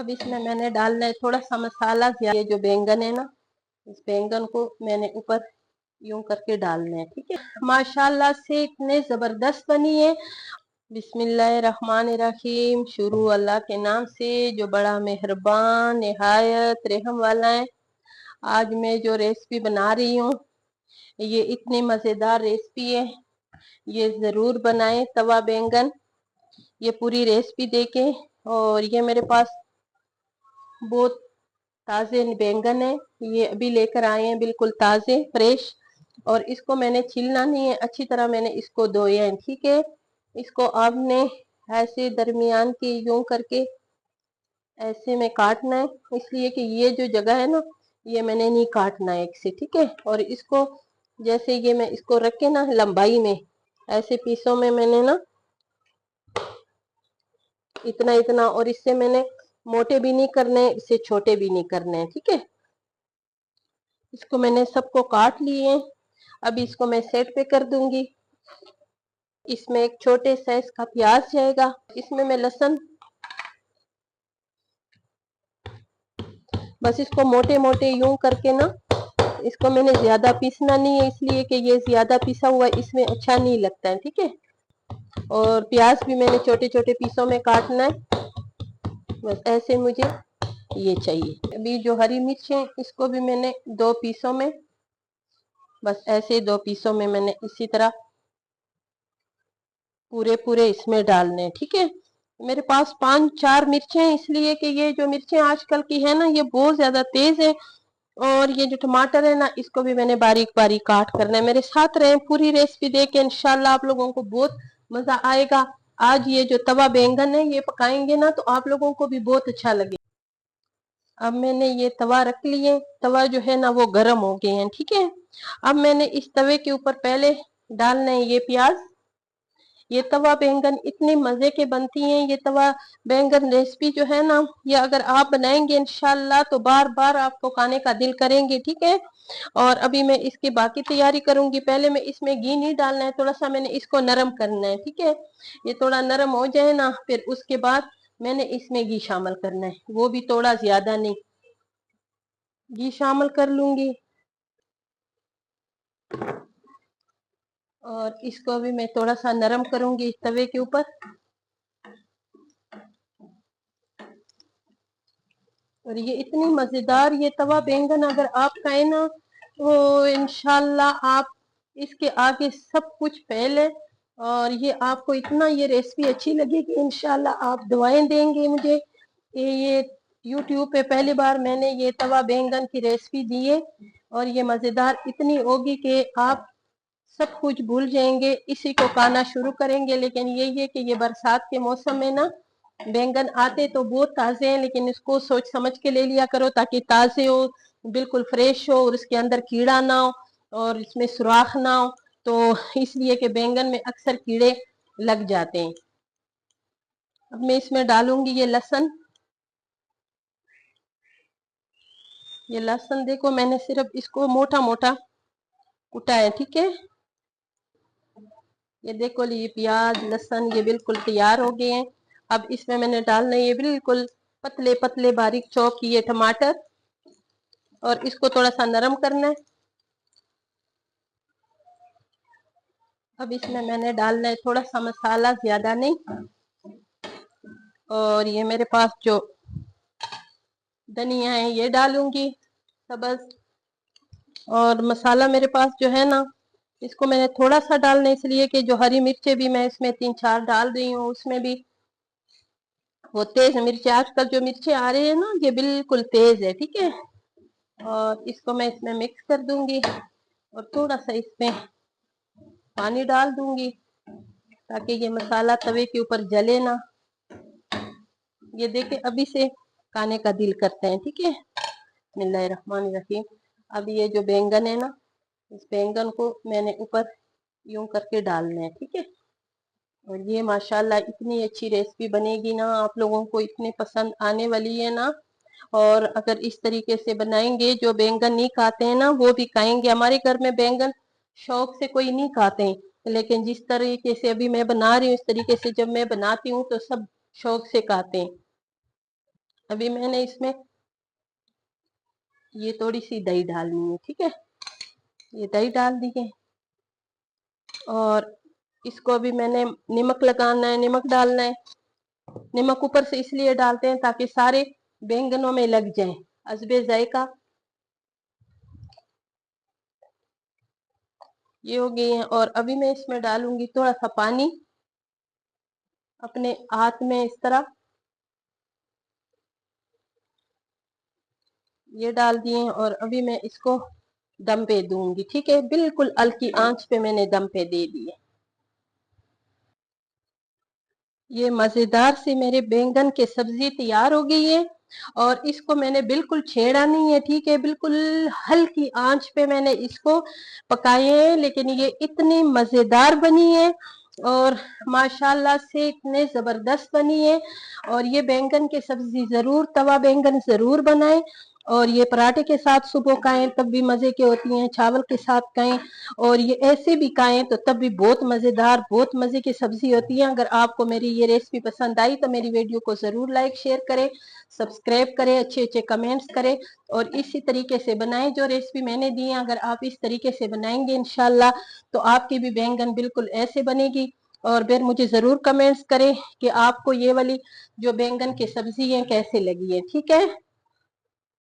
अब इसमें मैंने डालना है थोड़ा सा मसाला। ये जो बैंगन है ना, इस बैंगन को मैंने ऊपर यूं करके डालना है, ठीक है। माशाल्लाह से इतने जबरदस्त बनी है। बिस्मिल्लाहिर्रहमानिर्रहीम। शुरू अल्लाह के नाम से जो बड़ा मेहरबान निहायत रहम वाला है। आज मैं जो रेसिपी बना रही हूँ ये इतनी मजेदार रेसिपी है, ये जरूर बनाएं तवा बैंगन। ये पूरी रेसिपी देखें। और ये मेरे पास बहुत ताजे बैंगन है, ये अभी लेकर आए हैं बिल्कुल ताजे फ्रेश। और इसको मैंने छीलना नहीं है, अच्छी तरह मैंने इसको धोया है, ठीक है। इसको आपने ऐसे दरमियान की यूं करके ऐसे में काटना है, इसलिए कि ये जो जगह है ना ये मैंने नहीं काटना है एक से, ठीक है। और इसको जैसे ये मैं इसको रख के ना लंबाई में ऐसे पीसों में मैंने ना इतना इतना, और इससे मैंने मोटे भी नहीं करने, इससे छोटे भी नहीं करने हैं, ठीक है। इसको मैंने सबको काट लिए। अब इसको मैं सेट पे कर दूंगी। इसमें एक छोटे साइज का प्याज जाएगा। इसमें मैं लहसुन, बस इसको मोटे मोटे यूं करके ना, इसको मैंने ज्यादा पीसना नहीं है, इसलिए कि ये ज्यादा पिसा हुआ इसमें अच्छा नहीं लगता है, ठीक है। और प्याज भी मैंने छोटे छोटे पीसों में काटना है, बस ऐसे मुझे ये चाहिए। अभी जो हरी मिर्च है इसको भी मैंने 2 पीसों में, बस ऐसे 2 पीसों में मैंने इसी तरह पूरे पूरे इसमें डालने हैं, ठीक है। मेरे पास 5-4 मिर्चें हैं, इसलिए कि ये जो मिर्चें आजकल की है ना ये बहुत ज्यादा तेज है। और ये जो टमाटर है ना इसको भी मैंने बारीक बारीक काट करना है। मेरे साथ रहे, पूरी रेसिपी देख के इंशाल्लाह आप लोगों को बहुत मजा आएगा। आज ये जो तवा बैंगन है ये पकाएंगे ना तो आप लोगों को भी बहुत अच्छा लगेगा। अब मैंने ये तवा रख लिए, तवा जो है ना वो गर्म हो गए हैं, ठीक है। अब मैंने इस तवे के ऊपर पहले डालना है ये प्याज। ये तवा बैंगन इतने मजे के बनती हैं। ये तवा बैंगन रेसिपी जो है ना ये अगर आप बनाएंगे इंशाल्लाह तो बार बार आपको खाने का दिल करेंगे, ठीक है। और अभी मैं इसकी बाकी तैयारी करूंगी। पहले मैं इसमें घी नहीं डालना है, थोड़ा सा मैंने इसको नरम करना है, ठीक है। ये थोड़ा नरम हो जाए ना फिर उसके बाद मैंने इसमें घी शामिल करना है, वो भी थोड़ा ज्यादा नहीं, घी शामिल कर लूंगी। और इसको भी मैं थोड़ा सा नरम करूंगी इस तवे के ऊपर। और ये इतनी मजेदार ये तवा बैंगन अगर आप खाए ना तो इंशाल्लाह आप इसके आगे सब कुछ पहले। और ये आपको इतना ये रेसिपी अच्छी लगेगी इंशाल्लाह आप दुआएं देंगे मुझे। ये यूट्यूब पे पहली बार मैंने ये तवा बैंगन की रेसिपी दी है और ये मजेदार इतनी होगी कि आप सब कुछ भूल जाएंगे, इसी को खाना शुरू करेंगे। लेकिन यही है कि ये बरसात के मौसम में ना बैंगन आते तो बहुत ताजे हैं, लेकिन इसको सोच समझ के ले लिया करो ताकि ताजे हो, बिल्कुल फ्रेश हो और इसके अंदर कीड़ा ना हो और इसमें सुराख ना हो। तो इसलिए कि बैंगन में अक्सर कीड़े लग जाते हैं। अब मैं इसमें डालूंगी ये लहसुन। ये लहसुन देखो मैंने सिर्फ इसको मोटा मोटा कुटा है, ठीक है। ये देखो ये प्याज लहसुन ये बिल्कुल तैयार हो गए हैं। अब इसमें मैंने डालना है ये बिल्कुल पतले पतले बारीक चॉप किए टमाटर और इसको थोड़ा सा नरम करना है। अब इसमें मैंने डालना है थोड़ा सा मसाला, ज्यादा नहीं। और ये मेरे पास जो धनिया है ये डालूंगी सब्ज। और मसाला मेरे पास जो है ना इसको मैंने थोड़ा सा डालना है, इसलिए कि जो हरी मिर्चें भी मैं इसमें 3-4 डाल रही हूँ उसमें भी वो तेज मिर्ची, आजकल जो मिर्ची आ रही है ना ये बिल्कुल तेज है, ठीक है। और इसको मैं इसमें मिक्स कर दूंगी और थोड़ा सा इसमें पानी डाल दूंगी ताकि ये मसाला तवे के ऊपर जले ना। ये देखे अभी से खाने का दिल करते हैं, ठीक है। बिस्मिल्लाहिर्रहमानिर्रहीम। अब ये जो बैंगन है ना इस बैंगन को मैंने ऊपर यूं करके डालना है, ठीक है। और ये माशाल्लाह इतनी अच्छी रेसिपी बनेगी ना, आप लोगों को इतनी पसंद आने वाली है ना। और अगर इस तरीके से बनाएंगे जो बैंगन नहीं खाते हैं ना वो भी खाएंगे। हमारे घर में बैंगन शौक से कोई नहीं खाते हैं, लेकिन जिस तरीके से अभी मैं बना रही हूँ इस तरीके से जब मैं बनाती हूँ तो सब शौक से खाते हैं। अभी मैंने इसमें ये थोड़ी सी दही डालनी है, ठीक है। ये दही डाल दी है और इसको अभी मैंने नमक लगाना है, नमक डालना है। नमक ऊपर से इसलिए डालते हैं ताकि सारे बैंगनों में लग जाए, हस्बे जायका। ये हो गई है और अभी मैं इसमें डालूंगी थोड़ा सा पानी अपने हाथ में इस तरह, ये डाल दिए और अभी मैं इसको दम पे दूंगी, ठीक है। बिल्कुल हल्की आंच पे मैंने दम पे दे दिए। ये मजेदार से मेरे बैंगन की सब्जी तैयार हो गई है और इसको मैंने बिल्कुल छेड़ा नहीं है, ठीक है। बिल्कुल हल्की आंच पे मैंने इसको पकाए हैं, लेकिन ये इतनी मजेदार बनी है और माशाल्लाह से इतने जबरदस्त बनी है। और ये बैंगन की सब्जी जरूर, तवा बैंगन जरूर बनाएं और ये पराठे के साथ सुबह खाएं तब भी मजे की होती हैं, चावल के साथ खाएं और ये ऐसे भी खाएं तो तब भी बहुत मजेदार, बहुत मजे की सब्जी होती है। अगर आपको मेरी ये रेसिपी पसंद आई तो मेरी वीडियो को जरूर लाइक शेयर करें, सब्सक्राइब करें, अच्छे अच्छे कमेंट्स करें और इसी तरीके से बनाएं जो रेसिपी मैंने दी है। अगर आप इस तरीके से बनाएंगे इंशाल्लाह तो आपकी भी बैंगन बिल्कुल ऐसे बनेगी। और फिर मुझे जरूर कमेंट्स करें कि आपको ये वाली जो बैंगन की सब्जी है कैसे लगी है, ठीक है।